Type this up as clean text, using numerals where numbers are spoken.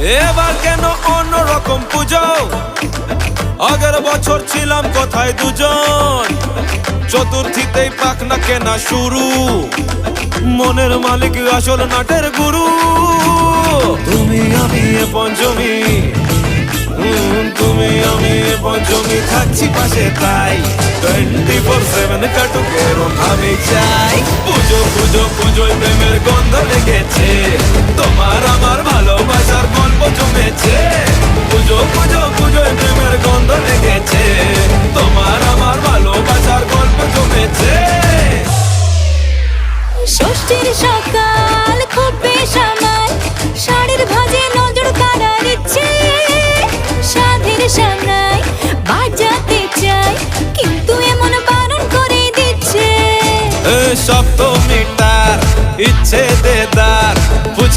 এবার কেন অন্যরকম পুজো? আগের বছর ছিলাম কোথায় দুজন, চতুর্থীতেই পাখনা কেনা শুরু। মনের মালিক আসল নাটের গুরু। তুমি আমি এ পঞ্চমী, তুমি আমি এ পঞ্চমী, থাকছি পাশে তাই 24/7 কাটুক এরম আমি চাই। পুজো পুজো পুজোয় প্রেমের গন্ধ লেগেছে, তোমার আমার ভালোবাসার গল্প জমেছে। পুজো পুজো পুজোয় প্রেমের গন্ধ লেগেছে, তোমার আমার ভালোবাসার গল্প জমেছে। ষষ্ঠীর